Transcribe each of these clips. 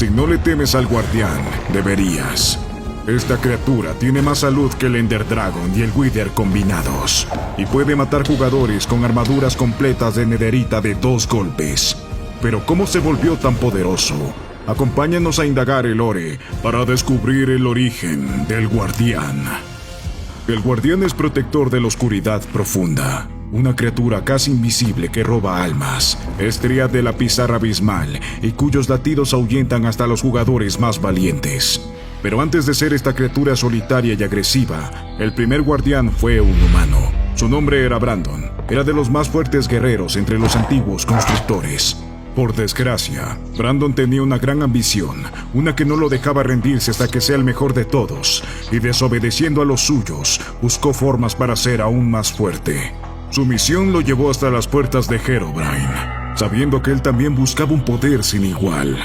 Si no le temes al guardián, deberías. Esta criatura tiene más salud que el Ender Dragon y el Wither combinados, y puede matar jugadores con armaduras completas de nederita de 2 golpes. Pero ¿cómo se volvió tan poderoso? Acompáñanos a indagar el lore para descubrir el origen del guardián. El guardián es protector de la oscuridad profunda, una criatura casi invisible que roba almas, estría de la pizarra abismal y cuyos latidos ahuyentan hasta los jugadores más valientes. Pero antes de ser esta criatura solitaria y agresiva, el primer guardián fue un humano. Su nombre era Brandon. Era de los más fuertes guerreros entre los antiguos constructores. Por desgracia, Brandon tenía una gran ambición, una que no lo dejaba rendirse hasta que sea el mejor de todos, y desobedeciendo a los suyos, buscó formas para ser aún más fuerte. Su misión lo llevó hasta las puertas de Herobrine, sabiendo que él también buscaba un poder sin igual.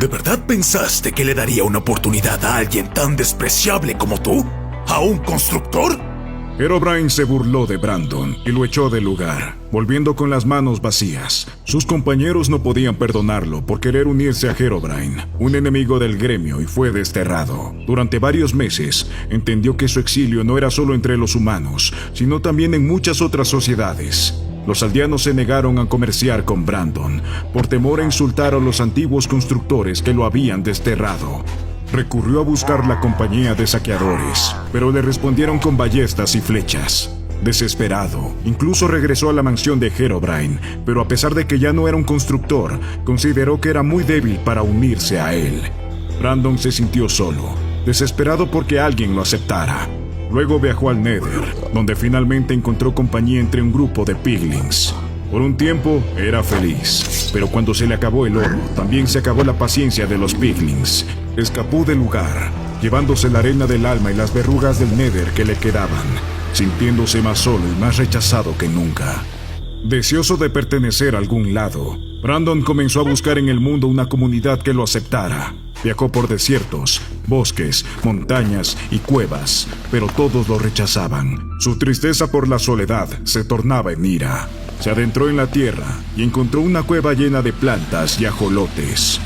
¿De verdad pensaste que le daría una oportunidad a alguien tan despreciable como tú? ¿A un constructor? Herobrine se burló de Brandon y lo echó del lugar, volviendo con las manos vacías. Sus compañeros no podían perdonarlo por querer unirse a Herobrine, un enemigo del gremio, y fue desterrado. Durante varios meses, entendió que su exilio no era solo entre los humanos, sino también en muchas otras sociedades. Los aldeanos se negaron a comerciar con Brandon, por temor a insultar a los antiguos constructores que lo habían desterrado. Recurrió a buscar la compañía de saqueadores, pero le respondieron con ballestas y flechas. Desesperado, incluso regresó a la mansión de Herobrine, pero a pesar de que ya no era un constructor, consideró que era muy débil para unirse a él. Brandon se sintió solo, desesperado porque alguien lo aceptara. Luego viajó al Nether, donde finalmente encontró compañía entre un grupo de piglins. Por un tiempo era feliz, pero cuando se le acabó el oro, también se acabó la paciencia de los piglins. Escapó del lugar, llevándose la arena del alma y las verrugas del Nether que le quedaban, sintiéndose más solo y más rechazado que nunca. Deseoso de pertenecer a algún lado, Brandon comenzó a buscar en el mundo una comunidad que lo aceptara. Viajó por desiertos, bosques, montañas y cuevas, pero todos lo rechazaban. Su tristeza por la soledad se tornaba en ira. Se adentró en la tierra y encontró una cueva llena de plantas y ajolotes.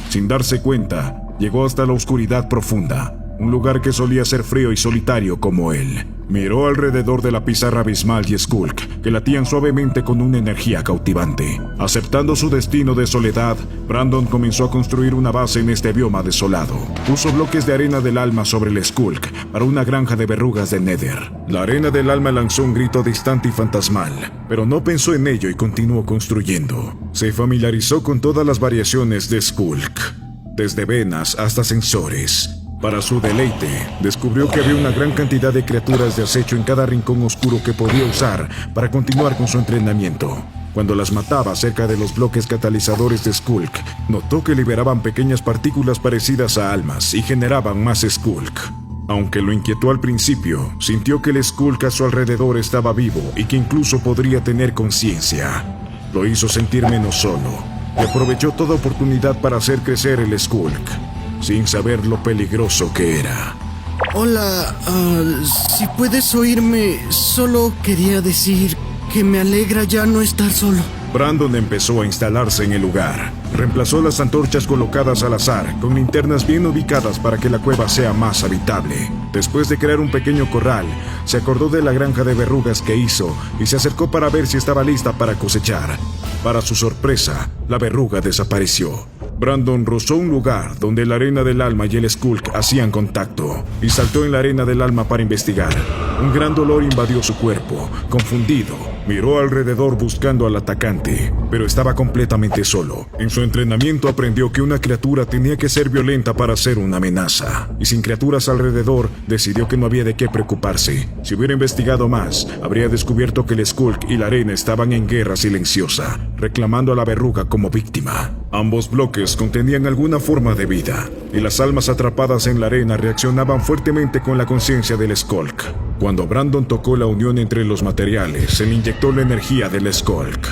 Sin darse cuenta, llegó hasta la oscuridad profunda, un lugar que solía ser frío y solitario como él. Miró alrededor de la pizarra abismal y Skulk, que latían suavemente con una energía cautivante. Aceptando su destino de soledad, Brandon comenzó a construir una base en este bioma desolado. Puso bloques de arena del alma sobre el Skulk para una granja de verrugas de Nether. La arena del alma lanzó un grito distante y fantasmal, pero no pensó en ello y continuó construyendo. Se familiarizó con todas las variaciones de Skulk, desde venas hasta sensores. Para su deleite, descubrió que había una gran cantidad de criaturas de acecho en cada rincón oscuro que podía usar para continuar con su entrenamiento. Cuando las mataba cerca de los bloques catalizadores de Skulk, notó que liberaban pequeñas partículas parecidas a almas y generaban más Skulk. Aunque lo inquietó al principio, sintió que el Skulk a su alrededor estaba vivo y que incluso podría tener conciencia. Lo hizo sentir menos solo y aprovechó toda oportunidad para hacer crecer el Skulk, sin saber lo peligroso que era. Hola, si puedes oírme, solo quería decir que me alegra ya no estar solo. Brandon empezó a instalarse en el lugar. Reemplazó las antorchas colocadas al azar con linternas bien ubicadas para que la cueva sea más habitable. Después de crear un pequeño corral, se acordó de la granja de verrugas que hizo y se acercó para ver si estaba lista para cosechar. Para su sorpresa, la verruga desapareció. Brandon rozó un lugar donde la arena del alma y el Skulk hacían contacto y saltó en la arena del alma para investigar. Un gran dolor invadió su cuerpo. Confundido, miró alrededor buscando al atacante, pero estaba completamente solo. En su entrenamiento aprendió que una criatura tenía que ser violenta para ser una amenaza, y sin criaturas alrededor, decidió que no había de qué preocuparse. Si hubiera investigado más, habría descubierto que el Skulk y la arena estaban en guerra silenciosa, reclamando a la verruga como víctima. Ambos bloques contenían alguna forma de vida, y las almas atrapadas en la arena reaccionaban fuertemente con la conciencia del Skulk. Cuando Brandon tocó la unión entre los materiales, se le inyectó la energía del Skulk.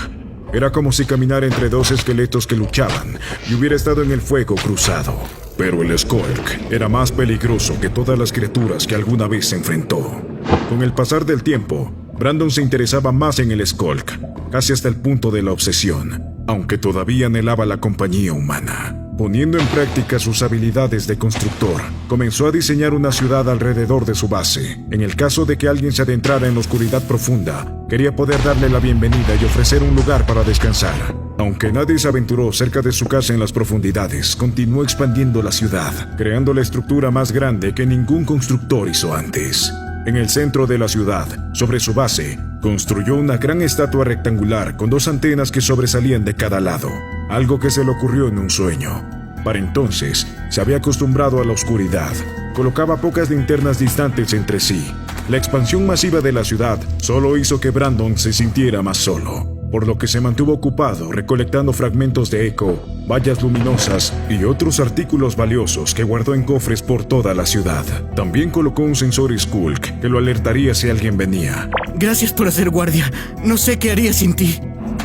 Era como si caminara entre dos esqueletos que luchaban y hubiera estado en el fuego cruzado. Pero el Skulk era más peligroso que todas las criaturas que alguna vez se enfrentó. Con el pasar del tiempo, Brandon se interesaba más en el Skulk, casi hasta el punto de la obsesión, aunque todavía anhelaba la compañía humana. Poniendo en práctica sus habilidades de constructor, comenzó a diseñar una ciudad alrededor de su base. En el caso de que alguien se adentrara en la oscuridad profunda, quería poder darle la bienvenida y ofrecer un lugar para descansar. Aunque nadie se aventuró cerca de su casa en las profundidades, continuó expandiendo la ciudad, creando la estructura más grande que ningún constructor hizo antes. En el centro de la ciudad, sobre su base, construyó una gran estatua rectangular con 2 antenas que sobresalían de cada lado, algo que se le ocurrió en un sueño. Para entonces, se había acostumbrado a la oscuridad. Colocaba pocas linternas distantes entre sí. La expansión masiva de la ciudad solo hizo que Brandon se sintiera más solo, por lo que se mantuvo ocupado recolectando fragmentos de eco, vallas luminosas y otros artículos valiosos que guardó en cofres por toda la ciudad. También colocó un sensor Skulk que lo alertaría si alguien venía. Gracias por hacer guardia. No sé qué haría sin ti.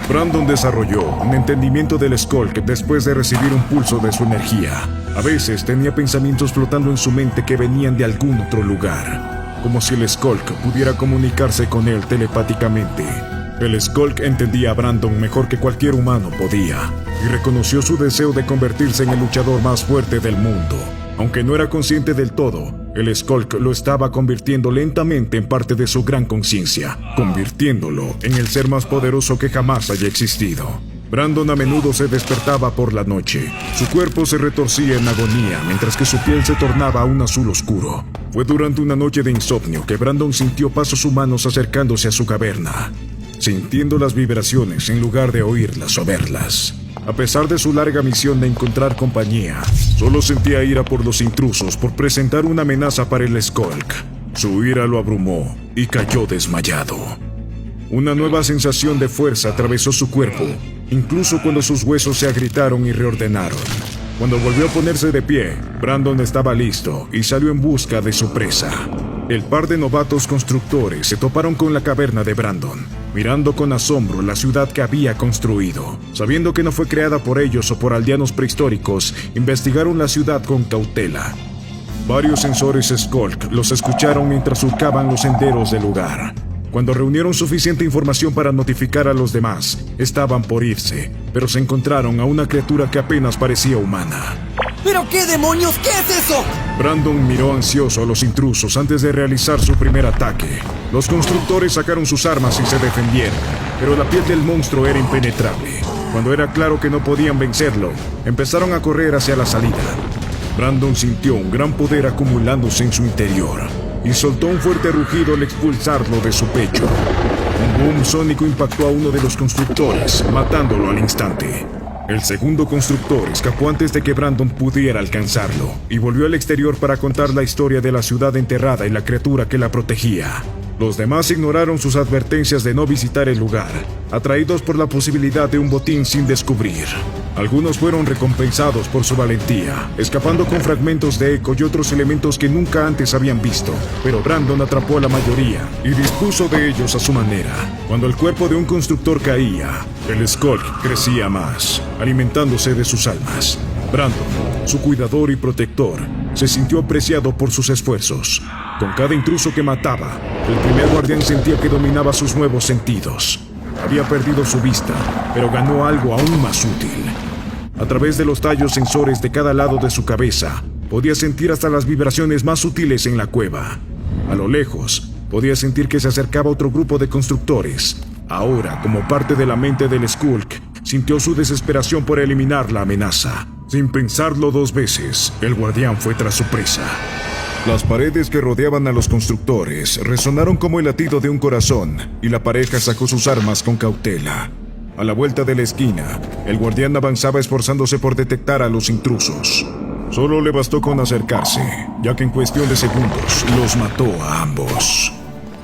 Brandon desarrolló un entendimiento del Skulk después de recibir un pulso de su energía. A veces tenía pensamientos flotando en su mente que venían de algún otro lugar, como si el Skulk pudiera comunicarse con él telepáticamente. El Skulk entendía a Brandon mejor que cualquier humano podía, y reconoció su deseo de convertirse en el luchador más fuerte del mundo. Aunque no era consciente del todo, el Skulk lo estaba convirtiendo lentamente en parte de su gran conciencia, convirtiéndolo en el ser más poderoso que jamás haya existido. Brandon a menudo se despertaba por la noche. Su cuerpo se retorcía en agonía, mientras que su piel se tornaba un azul oscuro. Fue durante una noche de insomnio que Brandon sintió pasos humanos acercándose a su caverna, sintiendo las vibraciones en lugar de oírlas o verlas. A pesar de su larga misión de encontrar compañía, solo sentía ira por los intrusos por presentar una amenaza para el Skulk. Su ira lo abrumó y cayó desmayado. Una nueva sensación de fuerza atravesó su cuerpo, incluso cuando sus huesos se agrietaron y reordenaron. Cuando volvió a ponerse de pie, Brandon estaba listo y salió en busca de su presa. El par de novatos constructores se toparon con la caverna de Brandon, mirando con asombro la ciudad que había construido. Sabiendo que no fue creada por ellos o por aldeanos prehistóricos, investigaron la ciudad con cautela. Varios sensores Skulk los escucharon mientras surcaban los senderos del lugar. Cuando reunieron suficiente información para notificar a los demás, estaban por irse, pero se encontraron a una criatura que apenas parecía humana. ¿Pero qué demonios? ¿Qué es eso? Brandon miró ansioso a los intrusos antes de realizar su primer ataque. Los constructores sacaron sus armas y se defendieron, pero la piel del monstruo era impenetrable. Cuando era claro que no podían vencerlo, empezaron a correr hacia la salida. Brandon sintió un gran poder acumulándose en su interior y soltó un fuerte rugido al expulsarlo de su pecho. Un boom sónico impactó a uno de los constructores, matándolo al instante. El segundo constructor escapó antes de que Brandon pudiera alcanzarlo y volvió al exterior para contar la historia de la ciudad enterrada y la criatura que la protegía. Los demás ignoraron sus advertencias de no visitar el lugar, atraídos por la posibilidad de un botín sin descubrir. Algunos fueron recompensados por su valentía, escapando con fragmentos de eco y otros elementos que nunca antes habían visto, pero Brandon atrapó a la mayoría y dispuso de ellos a su manera. Cuando el cuerpo de un constructor caía, el Skulk crecía más, alimentándose de sus almas. Brandon, su cuidador y protector, se sintió apreciado por sus esfuerzos. Con cada intruso que mataba, el primer guardián sentía que dominaba sus nuevos sentidos. Había perdido su vista, pero ganó algo aún más útil. A través de los tallos sensores de cada lado de su cabeza, podía sentir hasta las vibraciones más sutiles en la cueva. A lo lejos, podía sentir que se acercaba otro grupo de constructores. Ahora, como parte de la mente del Skulk, sintió su desesperación por eliminar la amenaza. Sin pensarlo 2 veces, el guardián fue tras su presa. Las paredes que rodeaban a los constructores resonaron como el latido de un corazón, y la pareja sacó sus armas con cautela. A la vuelta de la esquina, el guardián avanzaba esforzándose por detectar a los intrusos. Solo le bastó con acercarse, ya que en cuestión de segundos los mató a ambos.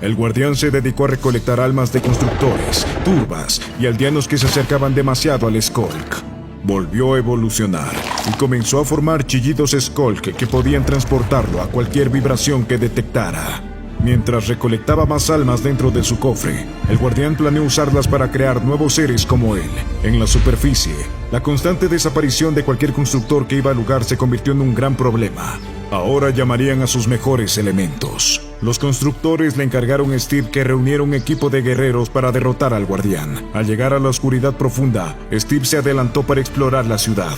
El guardián se dedicó a recolectar almas de constructores, turbas y aldeanos que se acercaban demasiado al Skulk. Volvió a evolucionar y comenzó a formar chillidos Skulk que podían transportarlo a cualquier vibración que detectara. Mientras recolectaba más almas dentro de su cofre, el guardián planeó usarlas para crear nuevos seres como él. En la superficie, la constante desaparición de cualquier constructor que iba al lugar se convirtió en un gran problema. Ahora llamarían a sus mejores elementos. Los constructores le encargaron a Steve que reuniera un equipo de guerreros para derrotar al guardián. Al llegar a la oscuridad profunda, Steve se adelantó para explorar la ciudad.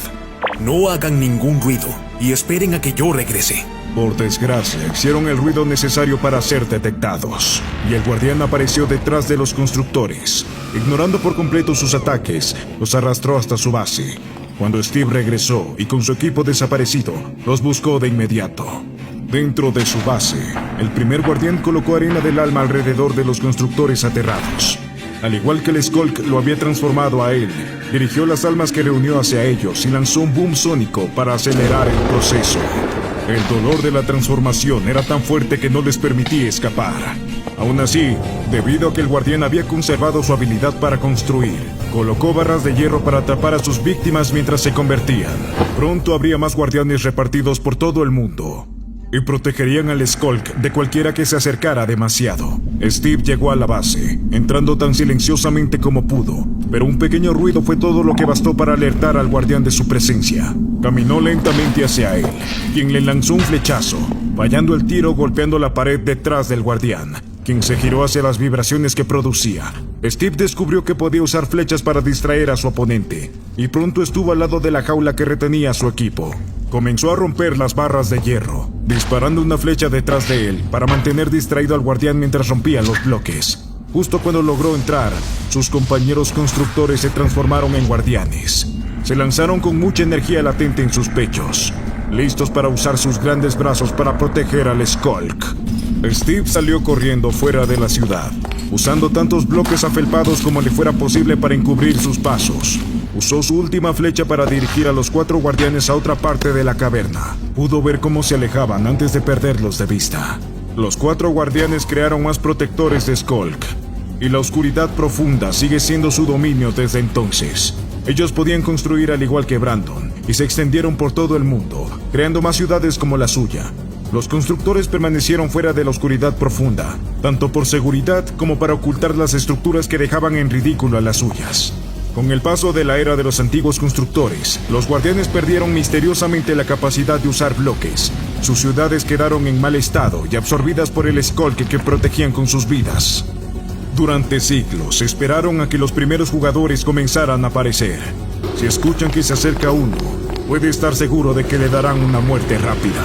No hagan ningún ruido y esperen a que yo regrese. Por desgracia, hicieron el ruido necesario para ser detectados, y el guardián apareció detrás de los constructores. Ignorando por completo sus ataques, los arrastró hasta su base. Cuando Steve regresó y con su equipo desaparecido, los buscó de inmediato. Dentro de su base, el primer guardián colocó arena del alma alrededor de los constructores aterrados. Al igual que el Skulk lo había transformado a él, dirigió las almas que reunió hacia ellos y lanzó un boom sónico para acelerar el proceso. El dolor de la transformación era tan fuerte que no les permitía escapar. Aún así, debido a que el guardián había conservado su habilidad para construir, colocó barras de hierro para atrapar a sus víctimas mientras se convertían. Pronto habría más guardianes repartidos por todo el mundo y protegerían al Skulk de cualquiera que se acercara demasiado. Steve llegó a la base, entrando tan silenciosamente como pudo, pero un pequeño ruido fue todo lo que bastó para alertar al guardián de su presencia. Caminó lentamente hacia él, quien le lanzó un flechazo, fallando el tiro golpeando la pared detrás del guardián, quien se giró hacia las vibraciones que producía. Steve descubrió que podía usar flechas para distraer a su oponente, y pronto estuvo al lado de la jaula que retenía a su equipo. Comenzó a romper las barras de hierro, disparando una flecha detrás de él para mantener distraído al guardián mientras rompía los bloques. Justo cuando logró entrar, sus compañeros constructores se transformaron en guardianes. Se lanzaron con mucha energía latente en sus pechos, listos para usar sus grandes brazos para proteger al Skulk. Steve salió corriendo fuera de la ciudad, usando tantos bloques afelpados como le fuera posible para encubrir sus pasos. Usó su última flecha para dirigir a los 4 guardianes a otra parte de la caverna. Pudo ver cómo se alejaban antes de perderlos de vista. Los 4 guardianes crearon más protectores de Skulk, y la oscuridad profunda sigue siendo su dominio desde entonces. Ellos podían construir al igual que Brandon, y se extendieron por todo el mundo, creando más ciudades como la suya. Los constructores permanecieron fuera de la oscuridad profunda, tanto por seguridad como para ocultar las estructuras que dejaban en ridículo a las suyas. Con el paso de la era de los antiguos constructores, los guardianes perdieron misteriosamente la capacidad de usar bloques. Sus ciudades quedaron en mal estado y absorbidas por el Skulk que protegían con sus vidas. Durante siglos esperaron a que los primeros jugadores comenzaran a aparecer. Si escuchan que se acerca uno, puede estar seguro de que le darán una muerte rápida.